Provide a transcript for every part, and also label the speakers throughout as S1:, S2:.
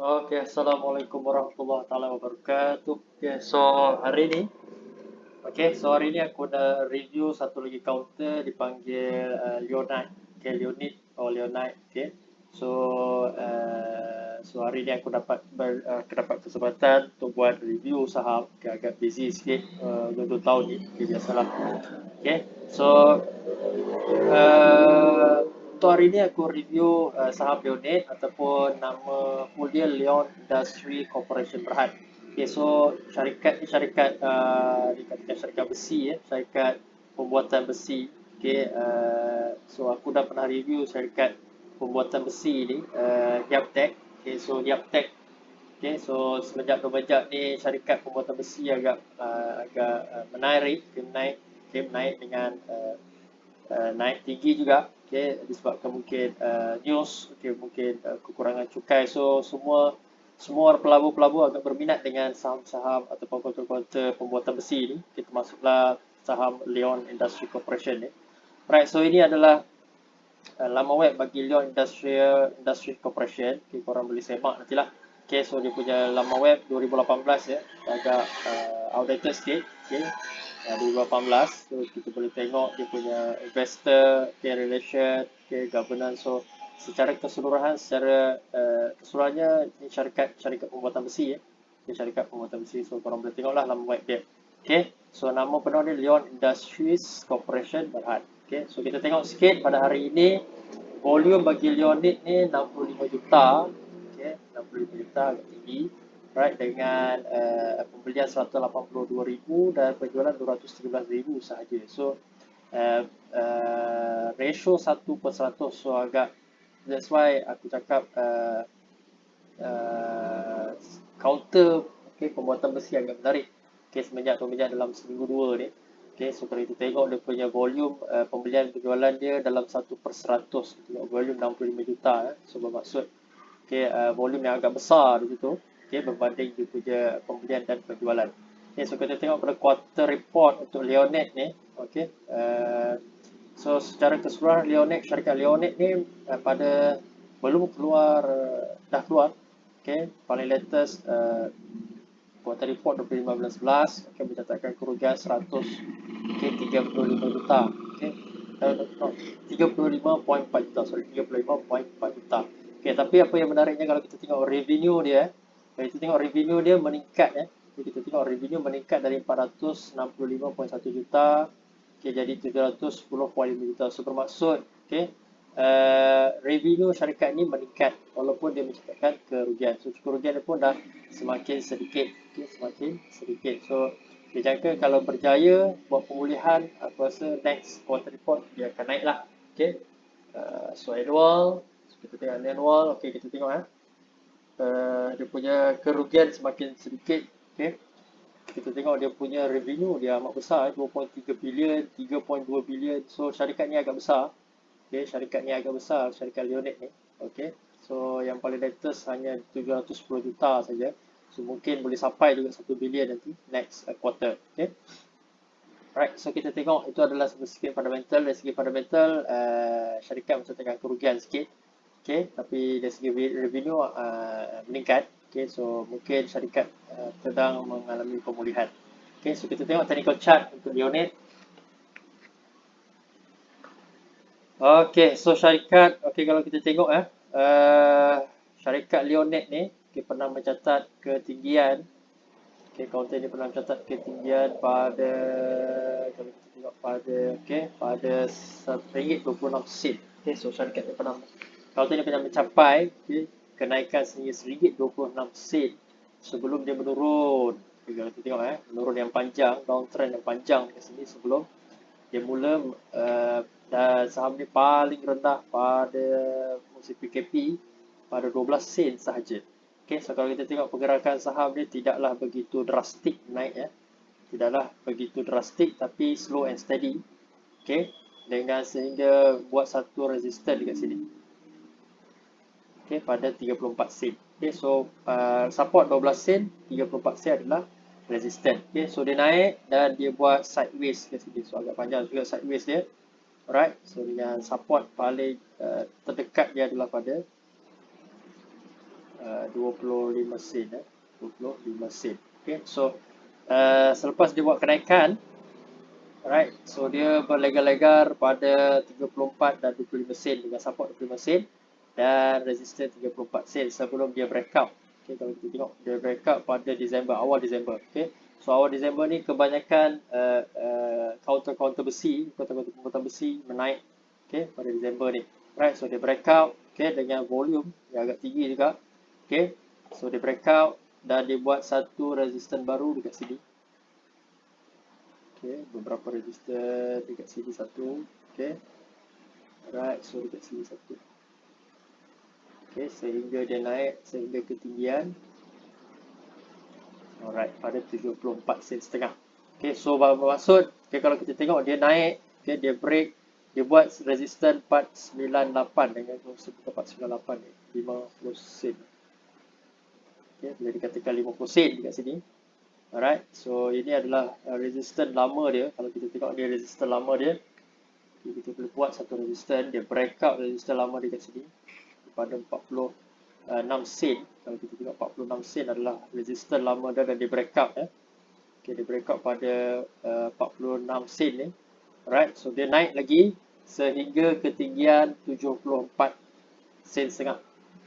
S1: Oke, Assalamualaikum warahmatullahi taala wabarakatuh. So hari ini, hari ini aku nak review satu lagi counter dipanggil Leonite. Leonid atau Leonite. So hari ini aku dapat kesempatan untuk buat review saham. Agak busy sikit untuk tahun ni, biasalah. So untuk hari ini aku review saham Leonate ataupun nama full dia Leon Industry Corporation Berhad. So syarikat ni syarikat dikatakan syarikat besi, syarikat pembuatan besi. So aku dah pernah review syarikat pembuatan besi ni, Hiaptech. So Hiaptech. So semenjak bermejak ni syarikat pembuatan besi agak menarik, dia menaik dengan naik tinggi juga, disebabkan mungkin news, mungkin kekurangan cukai. So semua pelabur-pelabur agak berminat dengan saham-saham ataupun kuarter-kuarter pembuatan besi ni. Termasuklah saham Leon Industry Corporation ni. Right, so ini adalah laman web bagi Leon Industry Corporation. Korang boleh semak nantilah. So dia punya laman web 2018 agak outdated sikit. 2018. So kita boleh tengok dia punya investor, relation, governance. So secara keseluruhan, keseluruhannya ini syarikat pembuatan besi. Ini syarikat pembuatan besi. So korang boleh tengoklah laman web dia. So nama penuh dia Leon Industries Corporation Berhad. So kita tengok sikit pada hari ini volume bagi Leonid ni 65 juta. 65 juta agak tinggi. Right, dengan pembelian 182,000 dan penjualan 213,000 sahaja. So ratio 1/100. So agak, that's why aku cakap counter pembuatan besi agak menarik. Semenjak dalam seminggu dua ni. So kalau kita tengok dia punya volume pembelian penjualan dia dalam 1/100. Tengok volume 65 juta. So bermaksud volume yang agak besar di situ. Berbanding dia punya pembelian dan penjualan. So kita tengok pada quarter report untuk Leonate ni. So secara keseluruhan syarikat Leonate ni pada belum keluar, dah keluar. Paling latest quarter report 2015-11 mencatatkan kerugian 35 juta. 35.4 juta, 35.4 juta. Tapi apa yang menariknya kalau kita tengok revenue dia, meningkat. Kita tengok revenue meningkat dari 465.1 juta jadi 710.5 juta. So bermaksud revenue syarikat ini meningkat walaupun dia mencatatkan kerugian. So kerugian dia pun dah semakin sedikit. Semakin sedikit. So dia jangka kalau berjaya buat pemulihan, aku rasa next quarter report dia akan naik lah. So annual, so, kita tengok annual. Kita tengok dia punya kerugian semakin sedikit. Kita tengok dia punya revenue dia amat besar, 2.3 bilion, 3.2 bilion. So syarikat ni agak besar. Syarikat ni agak besar, syarikat Leonate ni. So yang paling latest hanya 710 juta saja. So mungkin boleh sampai juga 1 bilion nanti next quarter. Right, so kita tengok itu adalah sedikit fundamental. Dari segi fundamental, syarikat mencatatkan kerugian sikit. Tapi dari segi revenue meningkat. So mungkin syarikat sedang mengalami pemulihan. So kita tengok technical chart untuk Leonate. So syarikat, kalau kita tengok syarikat Leonate ni pernah mencatat ketinggian. Counter ni pernah mencatat ketinggian pada, kalau kita tengok pada RM1.26. So syarikat ni counter ni pernah mencapai kenaikan sehingga RM1.26 sebelum dia menurun. Kalau kita tengok menurun yang panjang, downtrend yang panjang kat sini sebelum dia mula dan saham ni paling rendah pada musim PKP pada 12 sen sahaja. So kalau kita tengok pergerakan saham ni tidaklah begitu drastik naik Tidaklah begitu drastik tapi slow and steady. Dengan sehingga buat satu resistance dekat sini. Pada 34 sen. So support 12 sen, 34 sen adalah resistance. So dia naik dan dia buat sideways kat sini. So agak panjang juga sideways dia. Alright, so dengan support paling terdekat dia adalah pada 25 sen 25 sen. Okay, so selepas dia buat kenaikan, alright, so dia berlegar-legar pada 34 dan 25 sen dengan support 25 sen dan resistance 34 sen sebelum dia breakout. Okay, kalau kita tengok dia breakout pada awal Disember. Okay, so awal Disember ni kebanyakan counter besi, counter besi menaik, okay, pada Disember ni. Right, so dia breakout, okay, dengan volume yang agak tinggi juga. Okay, so dia breakout dan dia buat satu resistance baru dekat sini. Okay, beberapa resistor dekat sini satu. Okay, alright, so dekat sini satu. Okay, sehingga dia naik sehingga ketinggian, alright, pada 74 sen setengah. Okay, so bermaksud, okay, kalau kita tengok dia naik, okay, dia break, dia buat resistor 498 dengan 498 ni, 50 sen. Okay, bila dikatakan 50 sen dekat sini. Alright, so ini adalah resistance lama dia. Kalau kita tengok dia resistance lama dia, kita boleh buat satu resistance, dia breakout resistance lama dia kat sini pada 46 sen. Kalau kita tengok 46 sen adalah resistance lama dia dan dia breakout Okay, dia breakout pada 46 sen ni. Alright, so dia naik lagi sehingga ketinggian 74 sen setengah.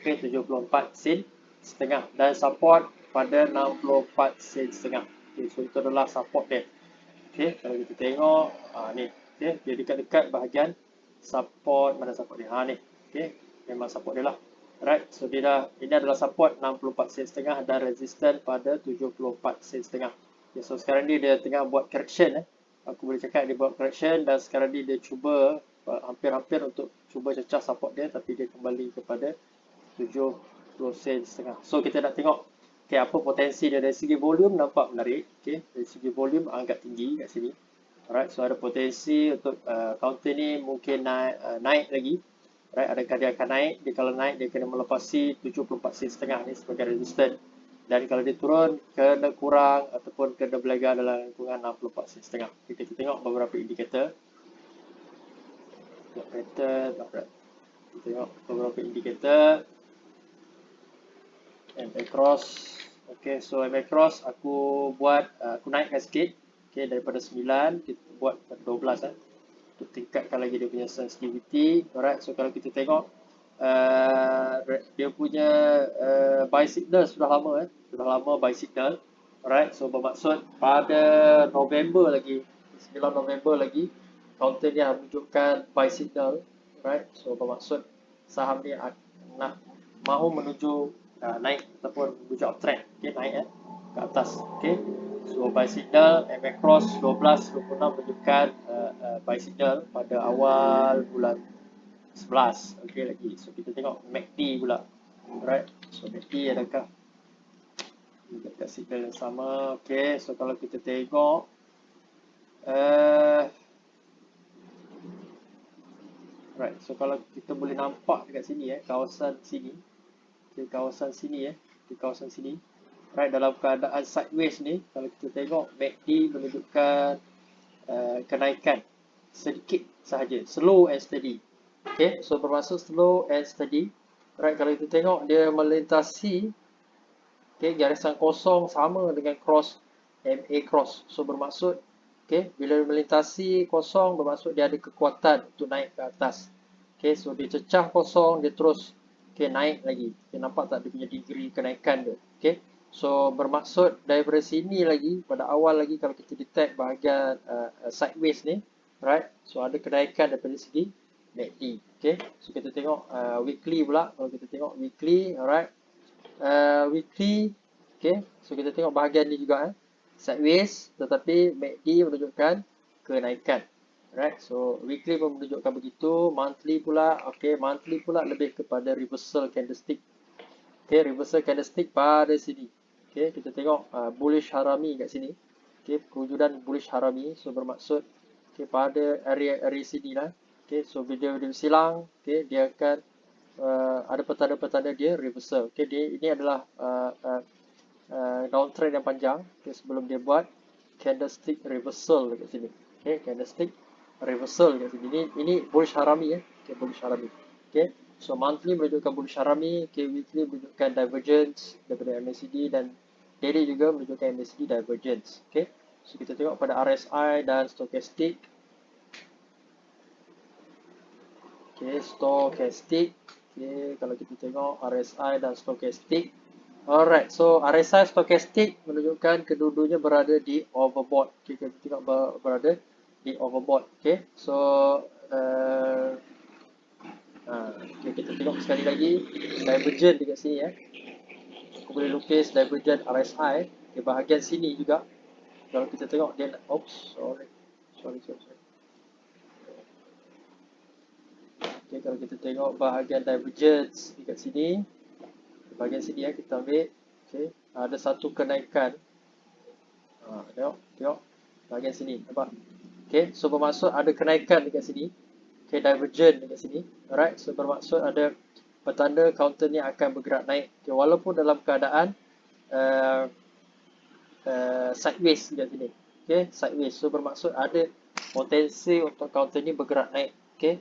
S1: Okay, 74 sen setengah dan support pada 64 sen setengah. Okay, so itu adalah support dia. Okay, kalau kita tengok ni, okay, dia dekat-dekat bahagian support. Mana support dia? Ni, okay, memang support dia lah. Alright, so dia dah, ini adalah support 64 sen setengah dan resistance pada 74 sen setengah. Okay, so sekarang ni dia tengah buat correction. Aku boleh cakap dia buat correction dan sekarang ni dia cuba hampir-hampir untuk cuba cecah support dia, tapi dia kembali kepada 70 sen setengah. So kita nak tengok, okay, apa potensi dia dari segi volume nampak menarik. Okay, dari segi volume agak tinggi kat sini. Alright, so ada potensi untuk counter ni mungkin naik lagi. Alright, adakah dia akan naik? Dia kalau naik dia kena melepasi 74 sen setengah ni sebagai resistance. Dan kalau dia turun kena kurang ataupun kena berlegar dalam lingkungan 64 sen setengah. Okay, kita tengok beberapa indikator. Kita tengok beberapa indikator. MA cross. Okay, so MA cross aku buat, aku naikkan sikit. Okay, daripada 9 kita buat 12 untuk tingkatkan lagi dia punya sensitivity. Alright, so kalau kita tengok dia punya buy signal sudah lama buy signal. Alright, so bermaksud pada November lagi, 9 November lagi counter dia menunjukkan buy signal. Alright, so bermaksud saham ni nak mahu menuju naik ataupun menuju uptrend. Okay, naik ke atas. Okay, so buy signal MA cross 12-26 menunjukkan buy signal pada awal bulan 11. Okay lagi. So kita tengok MACD pula. Alright, so MACD adakah dekat signal yang sama? Okay, so kalau kita tengok right, so kalau kita boleh nampak dekat sini kawasan sini. Okay, kawasan sini di kawasan sini. Right, dalam keadaan sideways ni, kalau kita tengok MACD menunjukkan kenaikan sedikit sahaja, slow and steady. Okay, so bermaksud slow and steady. Right, kalau kita tengok dia melintasi garisan kosong sama dengan cross MA cross. So bermaksud bila melintasi kosong bermaksud dia ada kekuatan untuk naik ke atas. Okay, so dia cecah kosong, dia terus naik lagi. Okay, nampak tak dia punya degree kenaikan dia. Okay, so bermaksud daripada sini lagi, pada awal lagi kalau kita detect bahagian sideways ni, right, so ada kenaikan daripada segi MACD. Okay, so kita tengok weekly pula. Kalau kita tengok weekly, alright, weekly, okay, so kita tengok bahagian ni juga sideways, tetapi MACD menunjukkan kenaikan. Alright, so weekly pun menunjukkan begitu, monthly pula, okay, monthly pula lebih kepada reversal candlestick. Okay, reversal candlestick pada sini. Okay, kita tengok bullish harami kat sini. Okay, perwujudan bullish harami, so bermaksud pada area sini lah. Okay, so bila dia silang, okay, dia akan ada petanda-petanda dia reversal. Okay, ini adalah downtrend yang panjang. Okay, sebelum dia buat candlestick reversal dekat sini. Okay, candlestick reversal dekat sini. Ini bullish harami Okay, bullish harami. Okay, So monthly menunjukkan bullish harami, okay, weekly menunjukkan divergence daripada MACD, dan daily juga menunjukkan MACD divergence. Okay, so kita tengok pada RSI dan stochastic. Okay, stochastic. Okay, kalau kita tengok RSI dan stochastic. Alright, so RSI stochastic menunjukkan kedua-duanya berada di overbought. Okay, kita tengok berada di overbought. Okay, so okay, kita tengok sekali lagi divergent dekat sini ya. Aku boleh lukis divergent RSI di bahagian sini juga. Kalau kita tengok dia, sorry. Okay, kalau kita tengok bahagian divergence dekat sini, di bahagian sini ya, kita ambil, okay, ada satu kenaikan. Tengok bahagian sini, nampak? Okay, so bermaksud ada kenaikan dekat sini. Okay, divergent dekat sini. Alright, so bermaksud ada petanda counter ni akan bergerak naik. Okay, walaupun dalam keadaan sideways dekat sini. Okay, sideways. So bermaksud ada potensi untuk counter ni bergerak naik. Okay,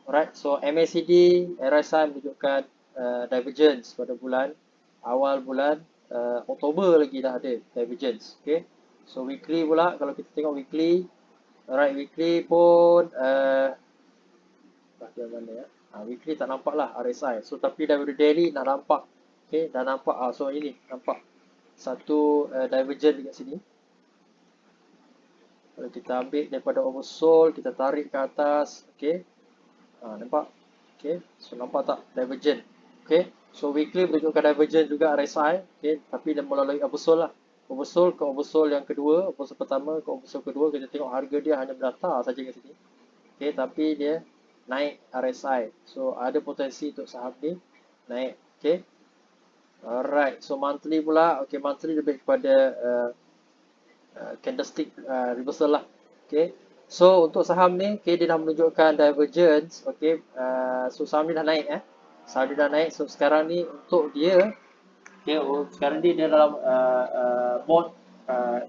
S1: alright. So MACD, RSI menunjukkan divergence pada awal bulan Oktober lagi dah ada divergence. Okay, so weekly pula, kalau kita tengok weekly, alright, weekly pun bahagian mana ya? Weekly tak nampak lah RSI. So tapi daripada daily nak nampak. Okay, dah nampak. So ini nampak satu divergent dekat sini. Kalau kita ambil daripada oversold, kita tarik ke atas, okay, nampak? Okay, so nampak tak divergent? Okay, so weekly menunjukkan divergent juga RSI, okay, tapi dia melalui oversold lah. Oversold ke oversold yang kedua, oversold pertama ke oversold kedua, kita tengok harga dia hanya berdatar saja kat sini. Okay, tapi dia naik RSI. So ada potensi untuk saham ni naik. Okay, alright. So monthly pula, okay, monthly lebih kepada candlestick reversal lah. Okay, so untuk saham ni, okay, dia dah menunjukkan divergence. Okay, so saham ni dah naik saham ni dah naik. So sekarang ni untuk dia, okay, sekarang ni dia dalam mode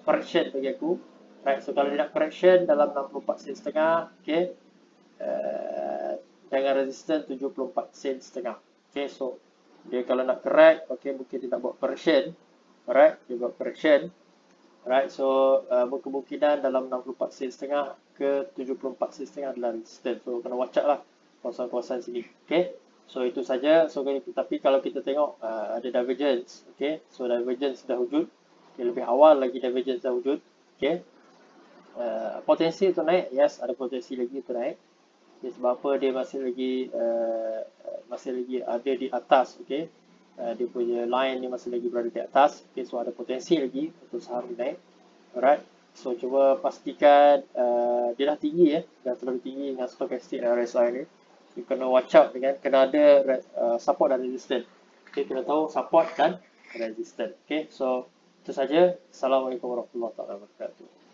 S1: correction bagi aku. Right, so kalau dia nak correction dalam 64 sen setengah, okay, dengan resistance 74 sen setengah. Okay, so dia kalau nak correct, okay, mungkin dia nak buat correction. Alright, dia buat correction. Alright, so berkemungkinan dalam 64 sen setengah ke 74 sen setengah adalah resistance. So kena watch out lah kawasan-kawasan sini. Okay, so itu saja. So tapi kalau kita tengok ada divergence, okay, so divergence dah wujud. Okay, lebih awal lagi divergence dah wujud. Okay, potensi untuk naik, yes, ada potensi lagi untuk naik. Okay, sebab apa dia masih lagi ada di atas. Okay, dia punya line ni masih lagi berada di atas. Okay, so ada potensi lagi untuk saham ni naik. Alright, so cuba pastikan dia dah tinggi dah terlalu tinggi dengan stochastic dan RSI ni. You kena watch out dengan, kena ada support dan resistance. Okay, kena tahu support dan resistance. Okay, so itu saja. Assalamualaikum warahmatullahi wabarakatuh.